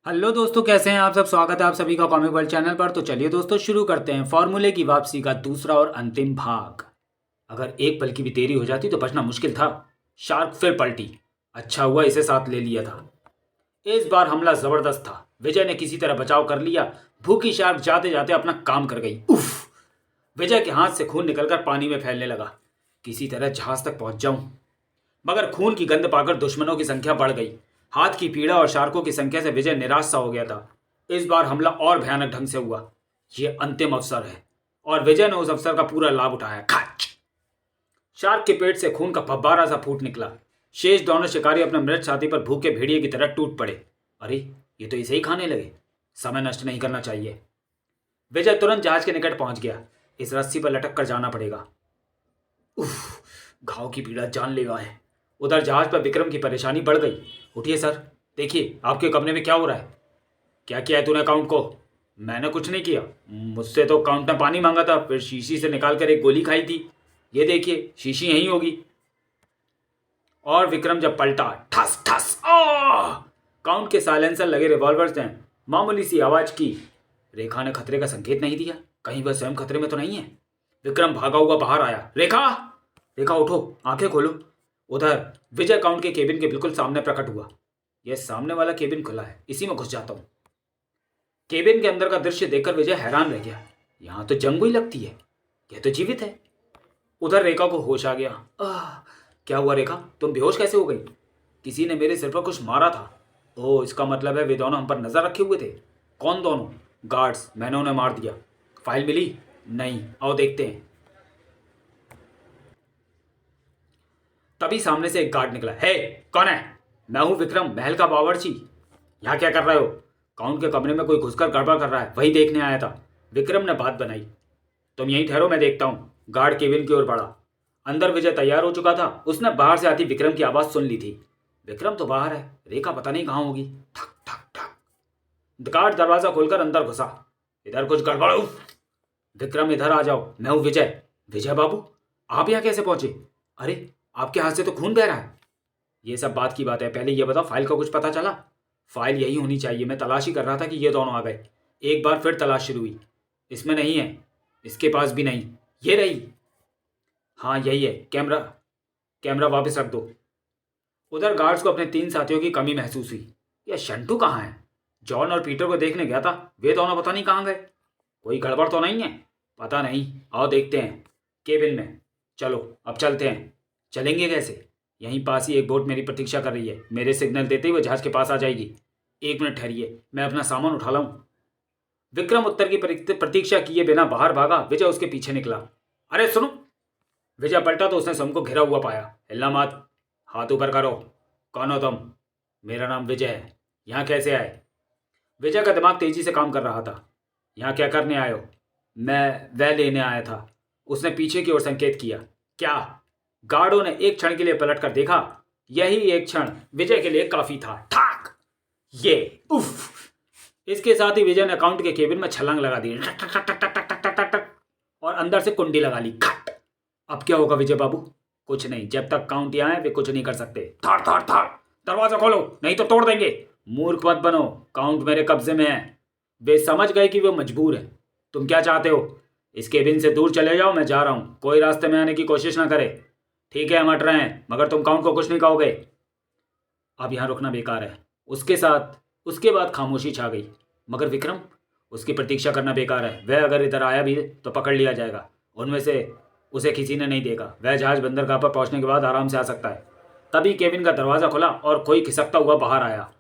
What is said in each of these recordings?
Hello दोस्तों, कैसे हैं आप सब। स्वागत है आप सभी का कॉमिक वर्ल्ड चैनल पर। तो चलिए दोस्तों शुरू करते हैं फॉर्मूले की वापसी का दूसरा और अंतिम भाग। अगर एक पल की भी देरी हो जाती तो बचना मुश्किल था। शार्क फिर पलटी। अच्छा हुआ इसे साथ ले लिया था। इस बार हमला जबरदस्त था। विजय ने किसी तरह बचाव कर लिया। भूखी शार्क जाते जाते अपना काम कर गई। उफ! विजय के हाथ से खून निकलकर पानी में फैलने लगा। किसी तरह जहाज तक पहुंच जाऊं, मगर खून की गंध पाकर दुश्मनों की संख्या बढ़ गई। हाथ की पीड़ा और शार्कों की संख्या से विजय निराश सा हो गया था। इस बार हमला और भयानक ढंग से हुआ। यह अंतिम अवसर है और विजय ने उस अवसर का पूरा लाभ उठाया। खच! शार्क के पेट से खून का फव्वारा सा फूट निकला। शेष दोनों शिकारी अपने मृत छाती पर भूखे भेड़िए की तरह टूट पड़े। अरे, ये तो इसे ही खाने लगे। समय नष्ट नहीं करना चाहिए। विजय तुरंत जहाज के निकट पहुंच गया। इस रस्सी पर लटक कर जाना पड़ेगा। उफ! घाव की पीड़ा जानलेवा है। उधर जहाज पर विक्रम की परेशानी बढ़ गई। उठिए सर, देखिए आपके कमरे में क्या हो रहा है। क्या किया है तूने काउंट को। मैंने कुछ नहीं किया। मुझसे तो काउंट ने पानी मांगा था, फिर शीशी से निकाल कर एक गोली खाई थी। ये देखिए, शीशी यहीं होगी। और विक्रम जब पलटा, ठस ठस, काउंट के साइलेंसर लगे रिवॉल्वर्स ने मामूली सी आवाज की। रेखा ने खतरे का संकेत नहीं दिया। कहीं वह स्वयं खतरे में तो नहीं है। विक्रम भागा हुआ बाहर आया। रेखा! रेखा उठो, आंखें खोलो। उधर विजय काउंट के केबिन के बिल्कुल सामने प्रकट हुआ। यह सामने वाला केबिन खुला है, इसी में घुस जाता हूं। केबिन के अंदर का दृश्य देखकर विजय हैरान रह गया। यहां तो जंग हुई लगती है। यह तो जीवित है। उधर रेखा को होश आ गया। क्या हुआ रेखा, तुम बेहोश कैसे हो गई। किसी ने मेरे सिर पर कुछ मारा था। ओह, इसका मतलब है वे दोनों हम पर नजर रखे हुए थे। कौन दोनों। गार्ड्स, मैंने उन्हें मार दिया। फाइल मिली नहीं, आओ देखते हैं। तभी सामने से एक गार्ड निकला। हे, कौन है। मैं हूं विक्रम, महल का बावर्ची। यहाँ क्या कर रहे हो। काउंट के कमरे में कोई घुसकर गड़बड़ कर रहा है, वही देखने आया था। विक्रम ने बात बनाई। तुम यहीं ठहरो, मैं देखता हूँ। गार्ड केबिन की ओर बढ़ा। अंदर विजय तैयार हो चुका था। उसने बाहर से आती विक्रम की आवाज सुन ली थी। विक्रम तो बाहर है, रेखा पता नहीं कहाँ होगी। ठक ठक ठक। गार्ड दरवाजा खोलकर अंदर घुसा। इधर कुछ गड़बड़। विक्रम, इधर आ जाओ, मैं हूं विजय। विजय बाबू, आप यहाँ कैसे पहुंचे। अरे, आपके हाथ से तो खून बह रहा है। ये सब बात की बात है, पहले ये बताओ फाइल का कुछ पता चला। फाइल यही होनी चाहिए, मैं तलाश ही कर रहा था कि ये दोनों आ गए। एक बार फिर तलाश शुरू हुई। इसमें नहीं है, इसके पास भी नहीं। ये रही। हाँ यही है। कैमरा कैमरा वापस रख दो। उधर गार्ड्स को अपने तीन साथियों की कमी महसूस हुई। यह शंटू कहाँ है। जॉन और पीटर को देखने गया था, वे दोनों पता नहीं कहाँ गए। कोई गड़बड़ तो नहीं है। पता नहीं, आओ देखते हैं केबिन में। चलो अब चलते हैं। चलेंगे कैसे। यहीं पास ही एक बोट मेरी प्रतीक्षा कर रही है। मेरे सिग्नल देते ही वो जहाज के पास आ जाएगी। एक मिनट ठहरिए, मैं अपना सामान उठा लाऊं। विक्रम उत्तर की प्रतीक्षा किए बिना बाहर भागा। विजय उसके पीछे निकला। अरे सुनो। विजय पलटा तो उसने स्वयं को घिरा हुआ पाया। हिलना मत, हाथ ऊपर करो। कौन हो तुम। मेरा नाम विजय है। यहाँ कैसे आए। विजय का दिमाग तेजी से काम कर रहा था। यहाँ क्या करने आए हो। मैं वह लेने आया था। उसने पीछे की ओर संकेत किया। क्या। गार्डों ने एक क्षण के लिए पलट कर देखा। यही एक क्षण विजय के लिए काफी था। ठाक! ये उफ! इसके साथ ही विजय ने अकाउंट के केबिन में छलांग लगा दी। टक टक टक टक टक टक टक टक, और अंदर से कुंडी लगा ली। खट! अब क्या होगा विजय बाबू। कुछ नहीं, जब तक काउंट यहाँ है वे कुछ नहीं कर सकते। थर थर थर, दरवाजा खोलो नहीं तो तोड़ देंगे। मूर्ख मत बनो, काउंट मेरे कब्जे में है। वे समझ गए कि वे मजबूर है। तुम क्या चाहते हो। इस केबिन से दूर चले जाओ, मैं जा रहा हूं। कोई रास्ते में आने की कोशिश ना करे। ठीक है, हम हट रहे हैं, मगर तुम काउंट को कुछ नहीं कहोगे। अब यहां रुकना बेकार है। उसके बाद खामोशी छा गई। मगर विक्रम, उसकी प्रतीक्षा करना बेकार है। वह अगर इधर आया भी तो पकड़ लिया जाएगा। उनमें से उसे किसी ने नहीं देखा। वह जहाज बंदरगाह पर पहुंचने के बाद आराम से आ सकता है। तभी केबिन का दरवाजा खुला और कोई खिसकता हुआ बाहर आया।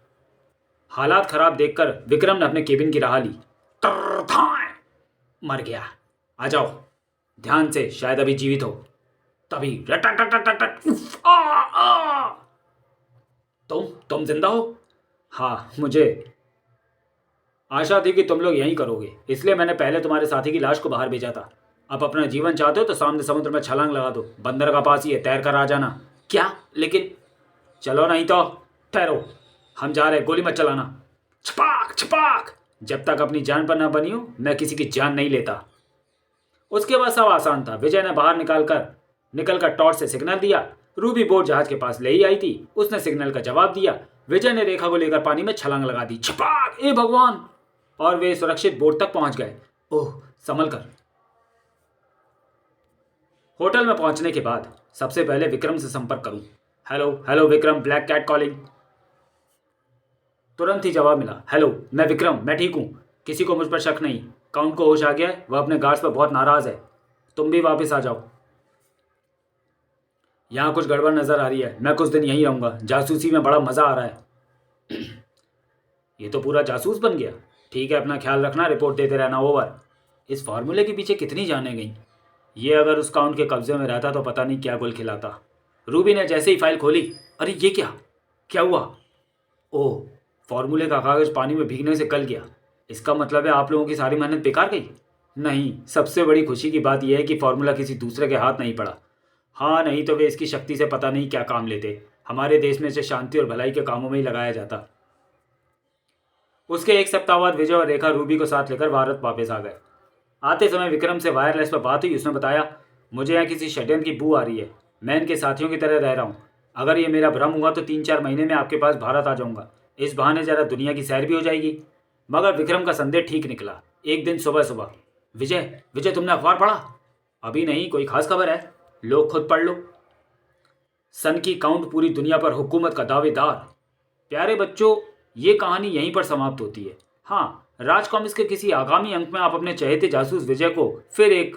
हालात खराब देखकर विक्रम ने अपने केबिन की राह ली। ट्ररथां! मर गया। आ जाओ ध्यान से, शायद अभी जीवित हो। तभी रटटटटटट, उफ, आ! तुम जिंदा हो। हाँ, मुझे आशा थी कि तुम लोग यहीं करोगे, इसलिए मैंने पहले तुम्हारे साथी की लाश को बाहर भेजा था। अब अपना जीवन चाहते हो तो सामने समुद्र में छलांग लगा दो। बंदर का पास ही है, तैर कर आ जाना। क्या। लेकिन चलो नहीं तो ठहरो, हम जा रहे, गोली मत चलाना। छपाक छपाक। जब तक अपनी जान पर ना बनी हो मैं किसी की जान नहीं लेता। उसके बाद सब आसान था। विजय ने बाहर निकलकर टॉर्च से सिग्नल दिया। रूबी बोट जहाज के पास ले ही आई थी। उसने सिग्नल का जवाब दिया। विजय ने रेखा को लेकर पानी में छलांग लगा दी। छपाक, ए भगवान! और वे सुरक्षित बोट तक पहुंच गए। ओह, संभल कर। होटल में पहुंचने के बाद सबसे पहले विक्रम से संपर्क करूं। Hello hello Vikram, black cat calling. तुरंत ही जवाब मिला। हेलो, मैं विक्रम, मैं ठीक हूं, किसी को मुझ पर शक नहीं। काउंट को होश आ गया है, वह अपने गार्ड्स पर बहुत नाराज है। तुम भी वापस आ जाओ। यहाँ कुछ गड़बड़ नजर आ रही है, मैं कुछ दिन यहीं रहूंगा। जासूसी में बड़ा मजा आ रहा है। ये तो पूरा जासूस बन गया। ठीक है, अपना ख्याल रखना, रिपोर्ट देते रहना, ओवर। इस फार्मूले के पीछे कितनी जानें गई। ये अगर उस काउंट के कब्जे में रहता तो पता नहीं क्या गुल खिलाता। रूबी ने जैसे ही फाइल खोली, अरे ये क्या क्या हुआ? ओह, फार्मूले का कागज पानी में भीगने से गल गया। इसका मतलब है आप लोगों की सारी मेहनत बेकार गई? नहीं, सबसे बड़ी खुशी की बात यह है कि फार्मूला किसी दूसरे के हाथ नहीं पड़ा। हाँ, नहीं तो वे इसकी शक्ति से पता नहीं क्या काम लेते। हमारे देश में इसे शांति और भलाई के कामों में ही लगाया जाता। उसके एक सप्ताह बाद विजय और रेखा रूबी को साथ लेकर भारत वापस आ गए। आते समय विक्रम से वायरलेस पर बात हुई। उसने बताया, मुझे यहाँ किसी षड्यंत्र की बू आ रही है। मैं इनके साथियों की तरह रह रहा हूँ। अगर ये मेरा भ्रम हुआ तो 3-4 महीने में आपके पास भारत आ जाऊँगा। इस बहाने जरा दुनिया की सैर भी हो जाएगी। मगर विक्रम का संदेह ठीक निकला। एक दिन सुबह सुबह, विजय विजय, तुमने अखबार पढ़ा? अभी नहीं, कोई खास खबर है? लो, खुद पढ़ लो। सन की काउंट पूरी दुनिया पर हुकूमत का दावेदार। प्यारे बच्चों, ये कहानी यहीं पर समाप्त होती है। हाँ, राज कॉमिक्स के किसी आगामी अंक में आप अपने चहेते जासूस विजय को फिर एक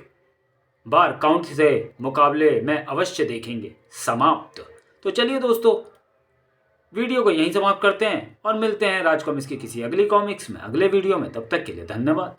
बार काउंट से मुकाबले में अवश्य देखेंगे। समाप्त। तो चलिए दोस्तों, वीडियो को यहीं समाप्त करते हैं और मिलते हैं राज कॉमिक्स की किसी अगली कॉमिक्स में, अगले वीडियो में। तब तक के लिए धन्यवाद।